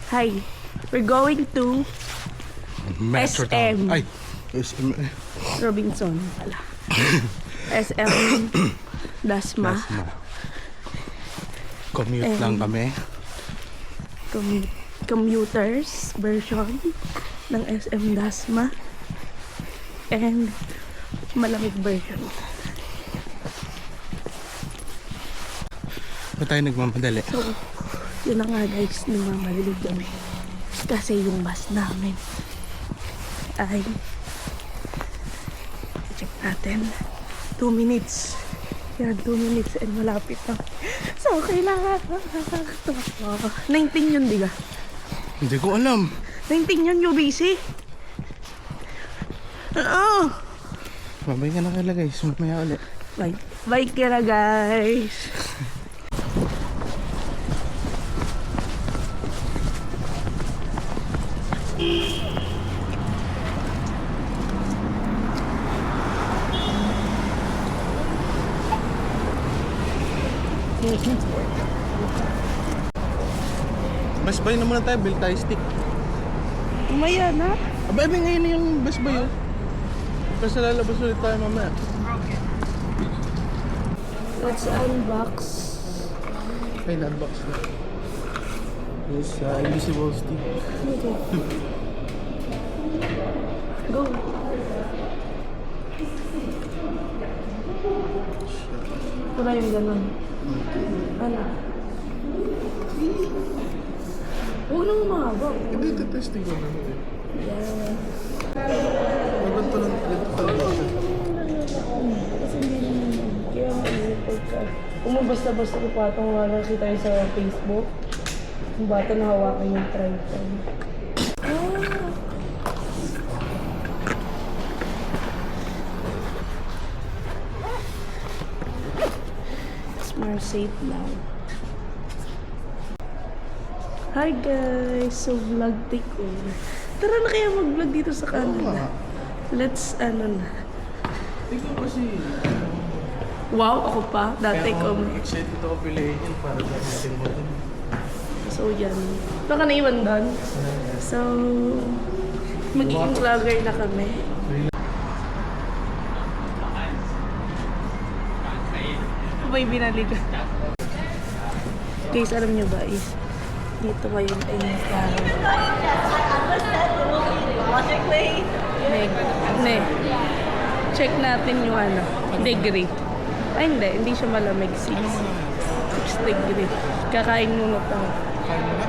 Hi. We're going to SM. Ay, SM. Robinson pala. SM Dasma. Commute lang kami. Commuters version ng SM Dasma. And malamig version. Ba't tayo nagmamadali? So, yun na nga guys, nagmamadali kami. Kasi yung bus namin ay check natin 2 minutes. Yan, 2 minutes and malapit na. So, kailangan 19 yun, di ba? Hindi ko alam. 19 yun, you busy? Oo. Babay ka na kala guys. Mamaya ulit. Bye. Bye kira guys. Best buy na muna tayo. Bill tayo stick. Umaya na. Abay, ngayon na yung best buy yun. Kasi lalabas ulit tayo mamaya. Let's unbox. Ay, na-unbox na. This invisible stick. Okay. Go. Wala yung ganun. Ano? Huwag nang umahaba. Hindi, testing ko naman eh. Yeah. Maganda lang. Ganito talaga siya. Kasi hindi naman. Kaya mag-report ka. Kung basta-basta ko patong wala kasi tayo sa Facebook. Yung bata na hawakan yung tripod. It's more safe now. Hi guys! So vlog takeover. Tara na kaya mag-vlog dito sa Canada. Let's ano na. Tingnan ko kasi. Wow, ako pa. Dati ko. Excited ako piliin yun para gamitin mo dun. So yan. Baka naiwan doon. So, magiging vlogger na kami. May binali ka. Guys, alam nyo ba is dito ngayon ay check natin yung ano, degree. Ay hindi siya malamig. 6 degree. Kakain muna pa. Kain mo na?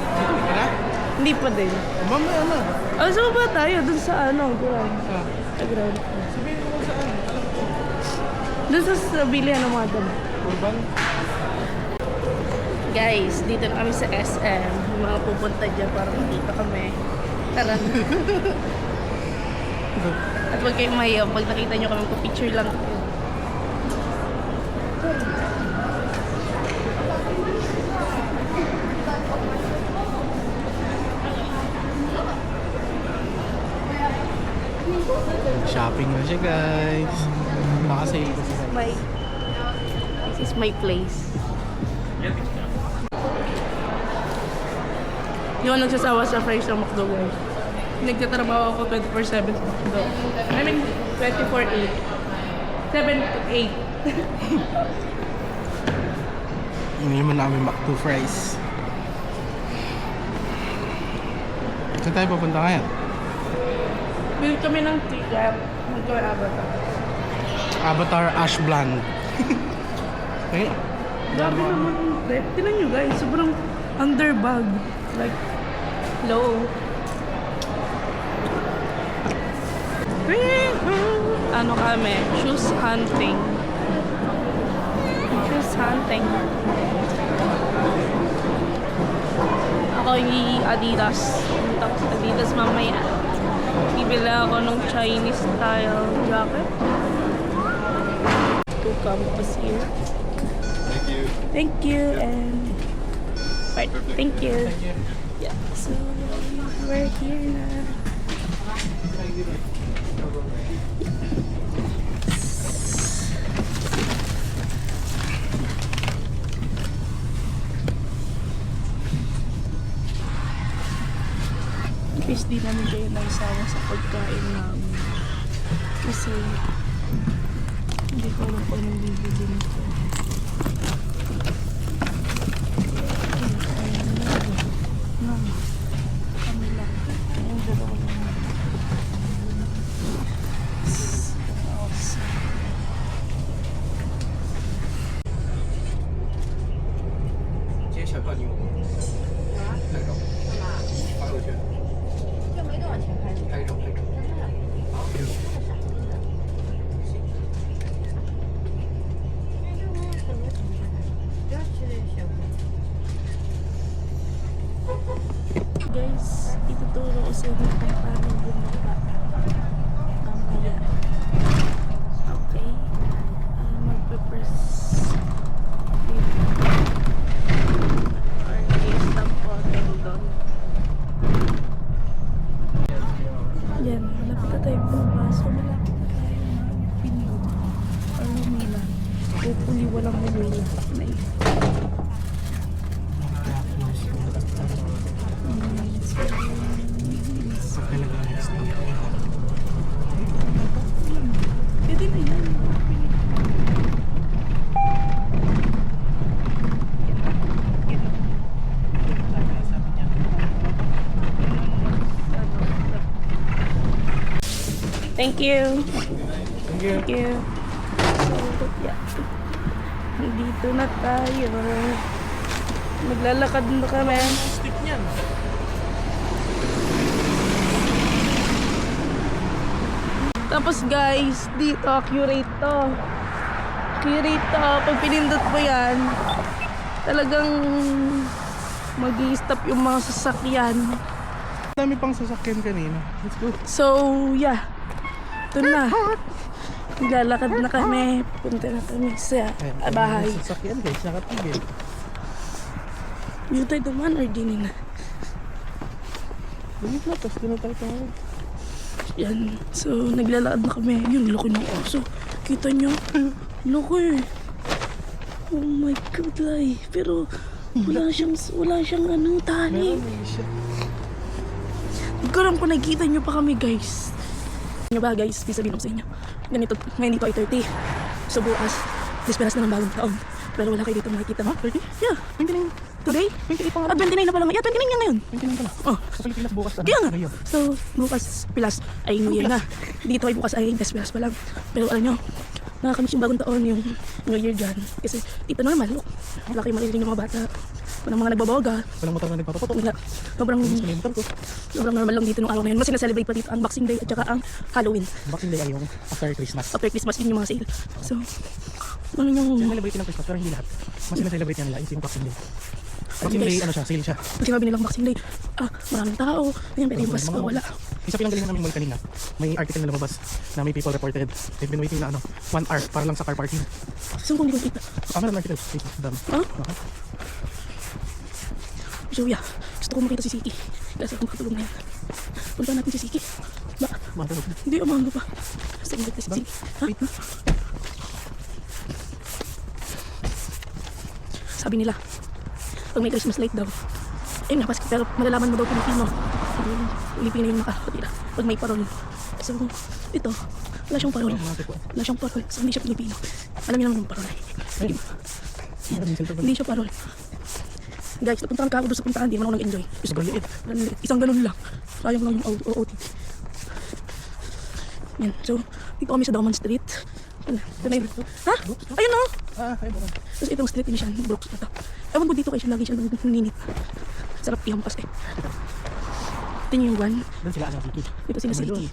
Dito ka na? Hindi pa din. Mamaya na. Oh, so ba tayo? Dun sa ano? Ground. Sa ground. Sabihin mo kung saan. Dun sa bilihan ng mga dami. Urban? Guys, dito na kami sa SM. Yung mga pupunta dyan para makita kami. Tara. At huwag kayong mahiyaw. Pag nakita nyo kami, picture lang. Shopping na siya guys. Nakasale kasi guys. This is my place. Hindi ako nagsasawa sa fries ng McDo guys. Nagtatrabaho ako 24/7 sa McDo. I mean, 24/8. 7 to 8. Hindi naman namin McDo fries. Saan tayo papunta ngayon? Bili kami ng ticket. Mag-gawin Avatar. Avatar Ash Blonde. Okay. Grabe naman yung trip. Tinan nyo guys, sobrang underbag. Like, low. Ano kami? Shoes hunting. Shoes hunting. Ako yung Adidas. Tapos Adidas mamaya. Bibili ako ng Chinese style jacket. To campus here. Thank you. Thank you and right, thank you. Yeah, so we're here na. Fish di namin kayo naisawa sa pagkain namin. Kasi hindi ko alam kung anong bibili nito. Kami lang. Yung dalawa lang. Awesome. 今天小票你有吗？拍照，发过去。这没多少钱拍的，拍照，拍照。好，这个。 Guys, ituturo ko sa inyo kung paano bumaba. Mamaya. Okay? Magpe-press dito. Or i-stamp ko doon. Yan, malapit na tayo bumaba. So, malapit na tayo mag-pindot. Or humila. Hopefully, walang humila. Pwede na yan. Thank you. Thank you. So, yeah. Nandito na tayo. Maglalakad na kami. Stick niyan. Tapos guys, dito, accurate to. Accurate to. Pag pinindot mo yan, talagang mag-i-stop yung mga sasakyan. Dami pang sasakyan kanina. Let's go. So, yeah. Ito na. Maglalakad na kami. Punta na kami sa bahay. Sasakyan guys, nakatigil. Dito tayo duman or dinin na? Lumit na, tapos doon na tayo tawag. Yan. So, naglalakad na kami. Yun, laki ng oso. Kita nyo? Laki. Oh my God, lai. Pero, wala siyang anong tali. Meron siya. Nagkaroon po, nakikita nyo pa kami, guys. Nyo ba, guys? Di sabihin ko sa inyo. Ganito, ngayon dito ay 30. So, bukas, disperas na ng bagong taon. Pero wala kayo dito makikita. Ha? 30? Yeah. 29. Today? 28 pa nga. 29 na pala. Yeah, 29 yan ngayon. 29 pa na. Oh. Sa Pilipinas bukas na. Kaya nga. Ngayon. So, bukas Pilas ay New Year na. Dito ay bukas ay Pilas pa lang. Pero alam nyo, nakakamiss yung bagong taon yung New Year dyan. Kasi dito normal, look. Wala kayo maririnig ng mga bata. Walang mga nagbaboga. Walang motor na nagpapaputok. Wala. Sobrang, Miss ko na yung motor ko. sobrang normal lang dito nung araw na yun. Mas sinaselebrate pa dito ang Boxing Day at saka ang Halloween. Boxing Day ay yung after Christmas. After Christmas yun yung mga sale. So, ano yung... Sinaselebrate ng Christmas pero hindi lahat. Mas sinaselebrate nila is yung Boxing Day. Boxing Day, ano siya, sale siya. Pag sinabi nilang Boxing Day, maraming tao. Ayan, pwede yung Pasko, wala. Isa pinanggalingan namin mall kanina. May article na lumabas na may people reported. They've been waiting na 1 hour para lang sa car parking. Saan kung hindi ko kita? Meron article. Dami. Huh? Okay. So yeah, gusto ko makita si Siki. Kasi akong makatulong na yan. Punta natin si Siki. Ba? Matulog. Hindi, umaga pa. Gusto ko makita si Siki. Ha? Sabi nila, pag may Christmas light daw, ayun nga, pero malalaman mo daw Pilipino. Pilipino yung nakakatira. Pag may parol. So, ito, wala siyang parol. Wala siyang parol. So, hindi siya Pilipino. Alam niyo naman yung parol. Hindi siya parol. Guys, napuntahan ka ako doon sa puntahan, hindi naman ako nag-enjoy. Isang ganun lang. Sayang lang yung OOT. Yan, so, dito kami sa Dauman Street. Ito na yun. Ha? Ayun o! Ayun ba? Tapos itong street ini siya, Brooks na to. Ewan ko dito kayo siya, lagi siya naninit. Sarap ihampas eh. Ito yung one. Doon sila ang Siki. Dito sila si Iki.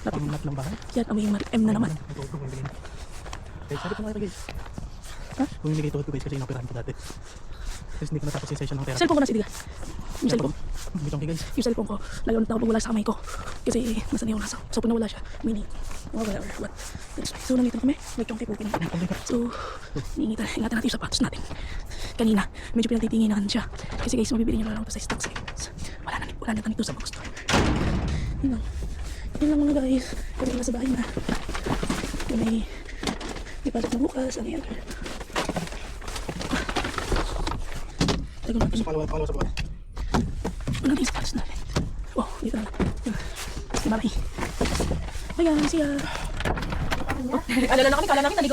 Ang map ng bahay. Yan, amoy yung M na naman. Guys, sabi ko nga ito guys. Ha? Bumili ito guys kasi inoperahan ko dati. Kasi hindi ko natapos yung session ng therapy. Cellphone ko na si Diga. Yung cellphone. Dito ang guys. Yung cellphone ko, lagi ako natawag pag wala sa kamay ko. Kasi nasanay ako nasa. So pag nawala siya, mini. Wala or what. So nandito na kami, may chonky po pinag. So, ingatan natin yung sapatos natin. Kanina, medyo pinagtitinginan siya. Kasi guys, mabibili niyo lang ito sa stock sales. Wala na dito sa box store. Yun lang. Yun lang mga guys. Kasi nasa bahay na. May ipasok na bukas. Ano yan? Tagal natin. Follow sa buwan. Ano natin yung sapatos natin? Wow, dito na lang. Bye-bye. Bye guys, see ya. Alala na kami, kala namin naligaw